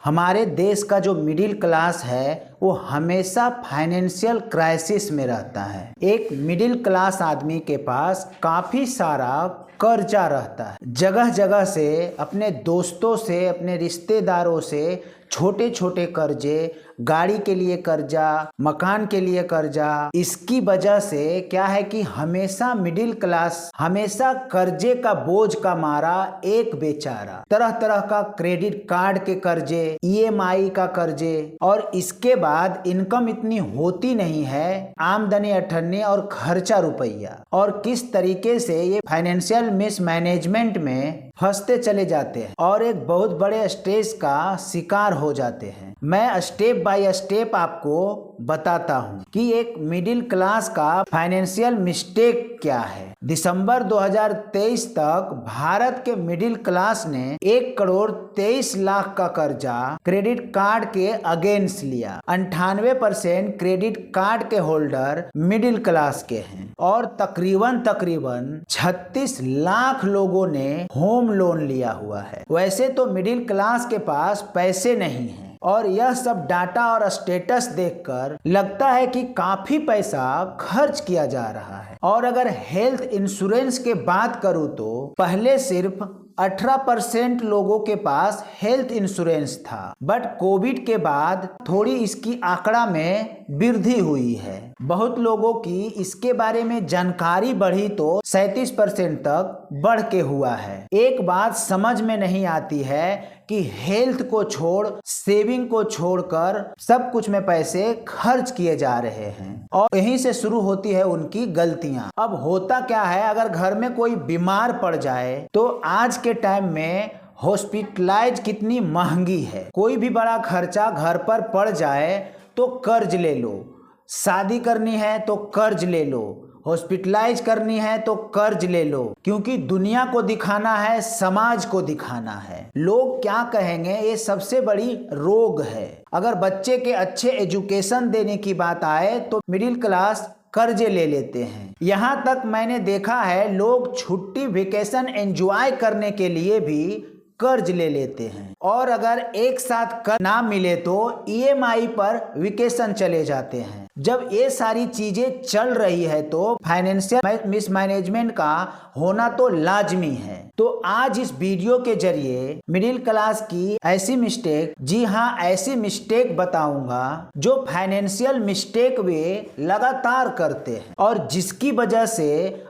हमारे देश का जो मिडिल क्लास है वो हमेशा फाइनेंशियल क्राइसिस में रहता है। एक मिडिल क्लास आदमी के पास काफ़ी सारा कर्जा रहता है, जगह जगह से, अपने दोस्तों से, अपने रिश्तेदारों से छोटे छोटे कर्जे, गाड़ी के लिए कर्जा, मकान के लिए कर्जा। इसकी वजह से क्या है कि हमेशा मिडिल क्लास हमेशा कर्जे का बोझ का मारा एक बेचारा, तरह तरह का क्रेडिट कार्ड के कर्जे, ईएमआई का कर्जे, और इसके बाद इनकम इतनी होती नहीं है, आमदनी अठन्नी और खर्चा रुपया, और किस तरीके से ये फाइनेंशियल मिसमैनेजमेंट में फंसते चले जाते हैं और एक बहुत बड़े स्ट्रेस का शिकार हो जाते हैं। मैं स्टेप बाय स्टेप आपको बताता हूँ कि एक मिडिल क्लास का फाइनेंशियल मिस्टेक क्या है। दिसंबर 2023 तक भारत के मिडिल क्लास ने 1,23,00,000 का कर्जा क्रेडिट कार्ड के अगेंस्ट लिया। 98% क्रेडिट कार्ड के होल्डर मिडिल क्लास के हैं और तकरीबन 36 लाख लोगों ने होम लोन लिया हुआ है। वैसे तो मिडिल क्लास के पास पैसे नहीं हैं और यह सब डाटा और स्टेटस देखकर लगता है कि काफी पैसा खर्च किया जा रहा है। और अगर हेल्थ इंश्योरेंस के बात करूं तो पहले सिर्फ 18% लोगों के पास हेल्थ इंश्योरेंस था, बट कोविड के बाद थोड़ी इसकी आंकड़ा में वृद्धि हुई है। बहुत लोगों की इसके बारे में जानकारी बढ़ी तो 37% तक बढ़ के हुआ है। एक बात समझ में नहीं आती है कि हेल्थ को छोड़, सेविंग को छोड़कर सब कुछ में पैसे खर्च किए जा रहे हैं और यहीं से शुरू होती है उनकी गलतियां। अब होता क्या है, अगर घर में कोई बीमार पड़ जाए तो आज के टाइम में हॉस्पिटलाइज कितनी महंगी है। कोई भी बड़ा खर्चा घर पर पड़ जाए तो कर्ज ले लो, शादी करनी है तो कर्ज ले लो, हॉस्पिटलाइज करनी है तो कर्ज ले लो, क्योंकि दुनिया को दिखाना है, समाज को दिखाना है। लोग क्या कहेंगे, ये सबसे बड़ी रोग है। अगर बच्चे के अच्छे एजुकेशन देने की बात आए तो मिडिल क्लास कर्जे ले लेते हैं। यहाँ तक मैंने देखा है लोग छुट्टी, वेकेशन एंजॉय करने के लिए भी कर्ज ले लेते हैं और अगर एक साथ कर्ज ना मिले तो ईएमआई पर वेकेशन चले जाते हैं। जब ये सारी चीजें चल रही है तो फाइनेंशियल मिसमैनेजमेंट का होना तो लाजमी है। तो आज इस वीडियो के जरिए मिडिल क्लास की ऐसी मिस्टेक, जी हाँ ऐसी मिस्टेक बताऊंगा जो फाइनेंशियल मिस्टेक वे लगातार करते हैं और जिसकी वजह से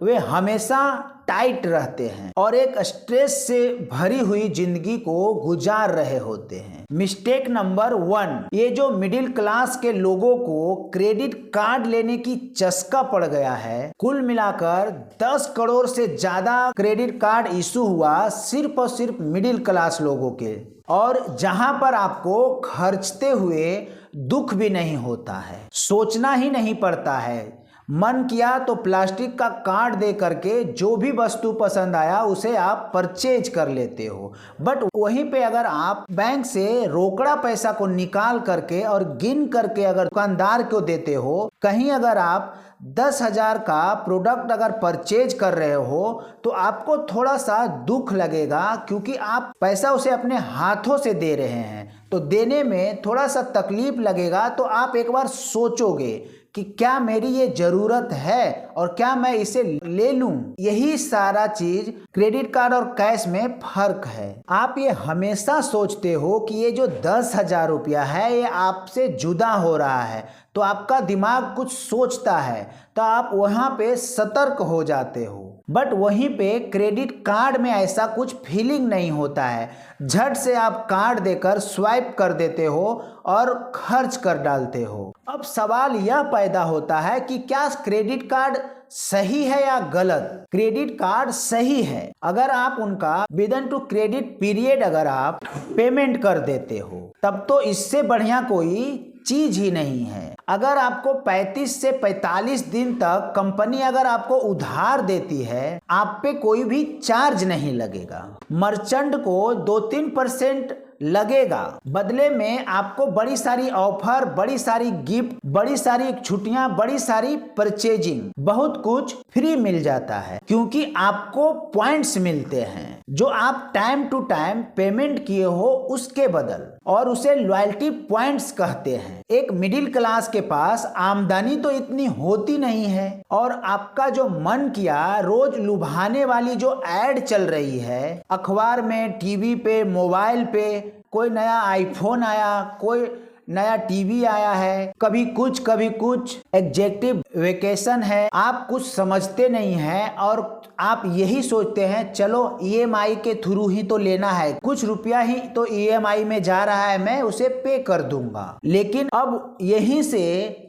वे हमेशा टाइट रहते हैं और एक स्ट्रेस से भरी हुई जिंदगी को गुजार रहे होते हैं। मिस्टेक नंबर 1, ये जो मिडिल क्लास के लोगों को क्रेडिट कार्ड लेने की चस्का पड़ गया है। कुल मिलाकर 10 करोड़ से ज्यादा क्रेडिट कार्ड इशू हुआ सिर्फ और सिर्फ मिडिल क्लास लोगों के, और जहां पर आपको खर्चते हुए दुख भी नहीं होता है, सोचना ही नहीं पड़ता है। मन किया तो प्लास्टिक का कार्ड दे करके जो भी वस्तु पसंद आया उसे आप परचेज कर लेते हो। बट वहीं पे अगर आप बैंक से रोकड़ा पैसा को निकाल करके और गिन करके अगर दुकानदार को देते हो, कहीं अगर आप 10,000 का प्रोडक्ट अगर परचेज कर रहे हो तो आपको थोड़ा सा दुख लगेगा, क्योंकि आप पैसा उसे अपने हाथों से दे रहे हैं तो देने में थोड़ा सा तकलीफ लगेगा। तो आप एक बार सोचोगे कि क्या मेरी ये जरूरत है और क्या मैं इसे ले लूं। यही सारा चीज क्रेडिट कार्ड और कैश में फर्क है। आप ये हमेशा सोचते हो कि ये जो 10,000 रुपया है ये आपसे जुदा हो रहा है, तो आपका दिमाग कुछ सोचता है तो आप वहां पे सतर्क हो जाते हो। बट वहीं पे क्रेडिट कार्ड में ऐसा कुछ फीलिंग नहीं होता है, झट से आप कार्ड देकर स्वाइप कर देते हो और खर्च कर डालते हो। अब सवाल यह पैदा होता है कि क्या क्रेडिट कार्ड सही है या गलत। क्रेडिट कार्ड सही है अगर आप उनका विदिन टू क्रेडिट पीरियड अगर आप पेमेंट कर देते हो, तब तो इससे बढ़िया कोई चीज ही नहीं है। अगर आपको 35 से 45 दिन तक कंपनी अगर आपको उधार देती है, आप पे कोई भी चार्ज नहीं लगेगा। मर्चेंट को 2-3% लगेगा। बदले में आपको बड़ी सारी ऑफर, बड़ी सारी गिफ्ट, बड़ी सारी छुट्टियां, बड़ी सारी परचेजिंग, बहुत कुछ फ्री मिल जाता है, क्योंकि आपको पॉइंट्स मिलते हैं जो आप टाइम टू टाइम पेमेंट किए हो उसके बदल, और उसे लॉयल्टी पॉइंट्स कहते हैं। एक मिडिल क्लास के पास आमदनी तो इतनी होती नहीं है, और आपका जो मन किया रोज लुभाने वाली जो एड चल रही है अखबार में, टीवी पे, मोबाइल पे, कोई नया आईफोन आया, कोई नया टीवी आया है, कभी कुछ एग्जेक्टिव वेकेशन है, आप कुछ समझते नहीं हैं और आप यही सोचते हैं चलो ईएमआई के थ्रू ही तो लेना है, कुछ रुपया ही तो ईएमआई में जा रहा है, मैं उसे पे कर दूंगा। लेकिन अब यहीं से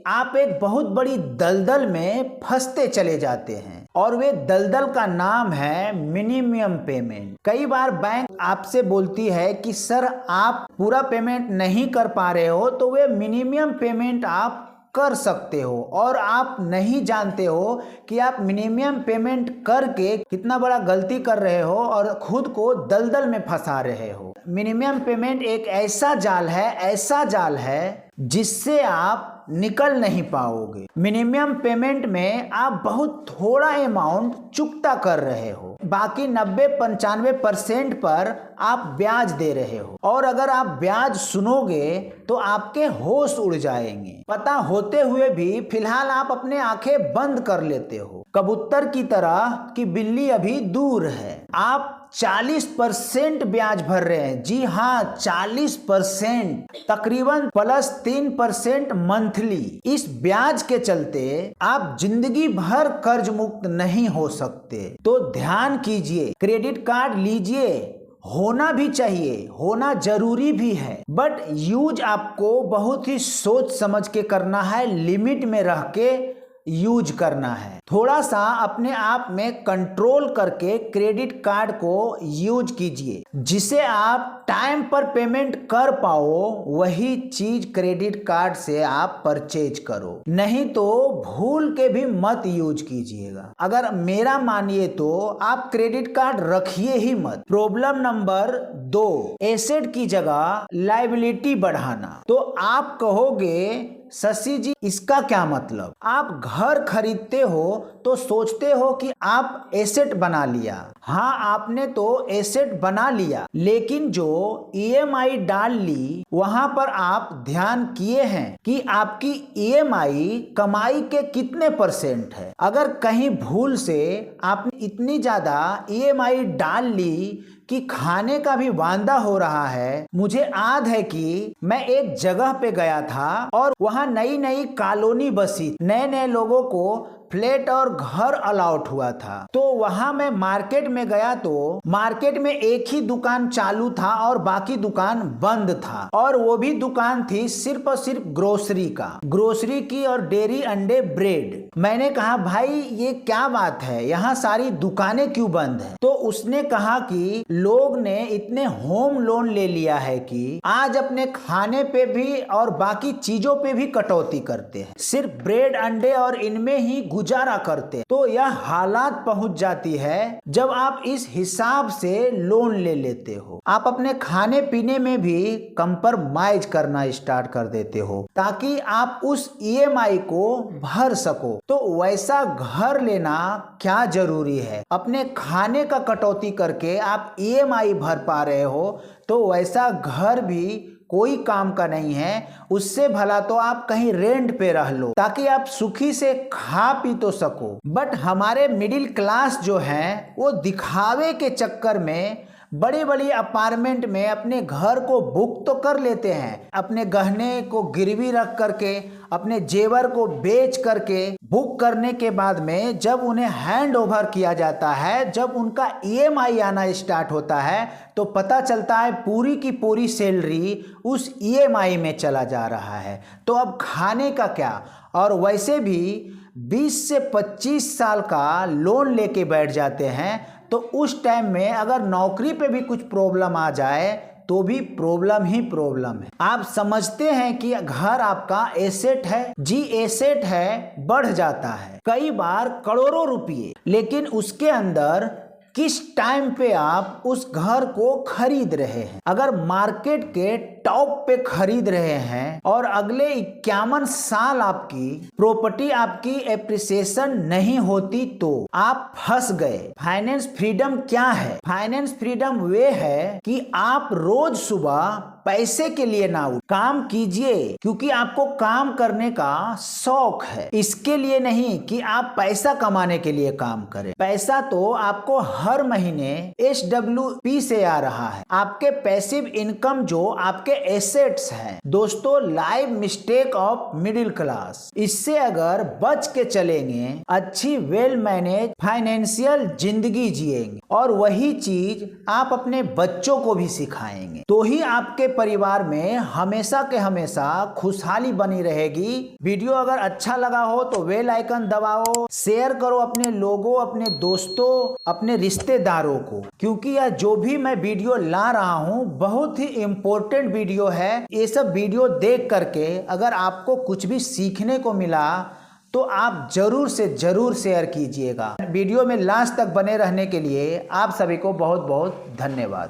आप एक बहुत बड़ी दलदल में फंसते चले जाते हैं, और वे दलदल का नाम है मिनिमम पेमेंट। कई बार बैंक आपसे बोलती है कि सर आप पूरा पेमेंट नहीं कर पा रहे हो, तो वे मिनिमम पेमेंट आप कर सकते हो, और आप नहीं जानते हो कि आप मिनिमम पेमेंट करके कितना बड़ा गलती कर रहे हो और खुद को दलदल में फंसा रहे हो। मिनिमम पेमेंट एक ऐसा जाल है जिससे आप निकल नहीं पाओगे। मिनिमम पेमेंट में आप बहुत थोड़ा अमाउंट चुकता कर रहे हो, बाकी 90-95% पर आप ब्याज दे रहे हो, और अगर आप ब्याज सुनोगे तो आपके होश उड़ जाएंगे। पता होते हुए भी फिलहाल आप अपने आंखें बंद कर लेते हो, कबूतर की तरह कि बिल्ली अभी दूर है। आप 40% ब्याज भर रहे हैं, जी हाँ 40%, तकरीबन +3% मंथली। इस ब्याज के चलते आप जिंदगी भर कर्ज मुक्त नहीं हो सकते। तो ध्यान कीजिए, क्रेडिट कार्ड लीजिए, होना भी चाहिए, होना जरूरी भी है, बट यूज आपको बहुत ही सोच समझ के करना है, लिमिट में रह के यूज करना है। थोड़ा सा अपने आप में कंट्रोल करके क्रेडिट कार्ड को यूज कीजिए, जिसे आप टाइम पर पेमेंट कर पाओ, वही चीज क्रेडिट कार्ड से आप परचेज करो, नहीं तो भूल के भी मत यूज कीजिएगा। अगर मेरा मानिए तो आप क्रेडिट कार्ड रखिए ही मत। प्रॉब्लम नंबर 2, एसेट की जगह लायबिलिटी बढ़ाना। तो आप कहोगे शशि जी इसका क्या मतलब? आप घर खरीदते हो तो सोचते हो कि आप एसेट बना लिया। हाँ, आपने तो एसेट बना लिया, लेकिन जो ईएमआई डाल ली वहां पर आप ध्यान किए हैं कि आपकी ईएमआई कमाई के कितने % है? अगर कहीं भूल से आपने इतनी ज्यादा ईएमआई डाल ली कि खाने का भी वांदा हो रहा है। मुझे याद है कि मैं एक जगह पे गया था और वहाँ नई नई कॉलोनी बसी, नए नए लोगों को फ्लैट और घर अलॉट हुआ था। तो वहां मैं मार्केट में गया तो मार्केट में एक ही दुकान चालू था और बाकी दुकान बंद था, और वो भी दुकान थी सिर्फ और सिर्फ ग्रोसरी की और डेयरी, अंडे, ब्रेड। मैंने कहा भाई ये क्या बात है, यहाँ सारी दुकानें क्यों बंद है? तो उसने कहा कि लोग ने इतने होम लोन ले लिया है कि आज अपने खाने पे भी और बाकी चीजों पे भी कटौती करते हैं, सिर्फ ब्रेड, अंडे और इनमें ही गुजारा करते। तो यह हालात पहुंच जाती है जब आप इस हिसाब से लोन ले लेते हो। आप अपने खाने पीने में भी कंप्रोमाइज करना स्टार्ट कर देते हो ताकि आप उस ईएमआई को भर सको। तो वैसा घर लेना क्या जरूरी है? अपने खाने का कटौती करके आप ईएमआई भर पा रहे हो, तो वैसा घर भी कोई काम का नहीं है। उससे भला तो आप कहीं रेंट पे रह लो ताकि आप सुखी से खा पी तो सको। बट हमारे मिडिल क्लास जो हैं वो दिखावे के चक्कर में बड़ी बड़ी अपार्टमेंट में अपने घर को बुक तो कर लेते हैं, अपने गहने को गिरवी रख करके, अपने जेवर को बेच करके बुक करने के बाद में जब उन्हें हैंड ओवर किया जाता है, जब उनका ईएमआई आना स्टार्ट होता है, तो पता चलता है पूरी की पूरी सैलरी उस ईएमआई में चला जा रहा है। तो अब खाने का क्या? और वैसे भी 20 से 25 साल का लोन लेके बैठ जाते हैं, तो उस टाइम में अगर नौकरी पे भी कुछ प्रॉब्लम आ जाए तो भी प्रॉब्लम ही प्रॉब्लम है। आप समझते हैं कि घर आपका एसेट है, जी एसेट है, बढ़ जाता है कई बार करोड़ों रुपये, लेकिन उसके अंदर किस टाइम पे आप उस घर को खरीद रहे हैं। अगर मार्केट के टॉप पे खरीद रहे हैं और अगले 51 साल आपकी प्रॉपर्टी आपकी एप्रिसिएशन नहीं होती तो आप फंस गए। फाइनेंस फ्रीडम क्या है? फाइनेंस फ्रीडम वे है कि आप रोज सुबह पैसे के लिए ना उठ काम कीजिए, क्योंकि आपको काम करने का शौक है, इसके लिए नहीं कि आप पैसा कमाने के लिए काम करें। पैसा तो आपको हर महीने SWP से आ रहा है, आपके पैसिव इनकम जो आपके एसेट्स हैं। दोस्तों, life mistake of middle class, इससे अगर बच के चलेंगे अच्छी वेल मैनेज फाइनेंशियल जिंदगी जिएंगे और वही चीज आप अपने बच्चों को भी सिखाएंगे, तो ही आपके परिवार में हमेशा के हमेशा खुशहाली बनी रहेगी। वीडियो अगर अच्छा लगा हो तो बेल आइकन दबाओ, शेयर करो अपने लोगों, अपने दोस्तों, अपने रिश्तेदारों को, क्योंकि यह जो भी मैं वीडियो ला रहा हूं बहुत ही इंपॉर्टेंट वीडियो है। ये सब वीडियो देख करके अगर आपको कुछ भी सीखने को मिला तो आप जरूर से जरूर शेयर कीजिएगा। वीडियो में लास्ट तक बने रहने के लिए आप सभी को बहुत बहुत धन्यवाद।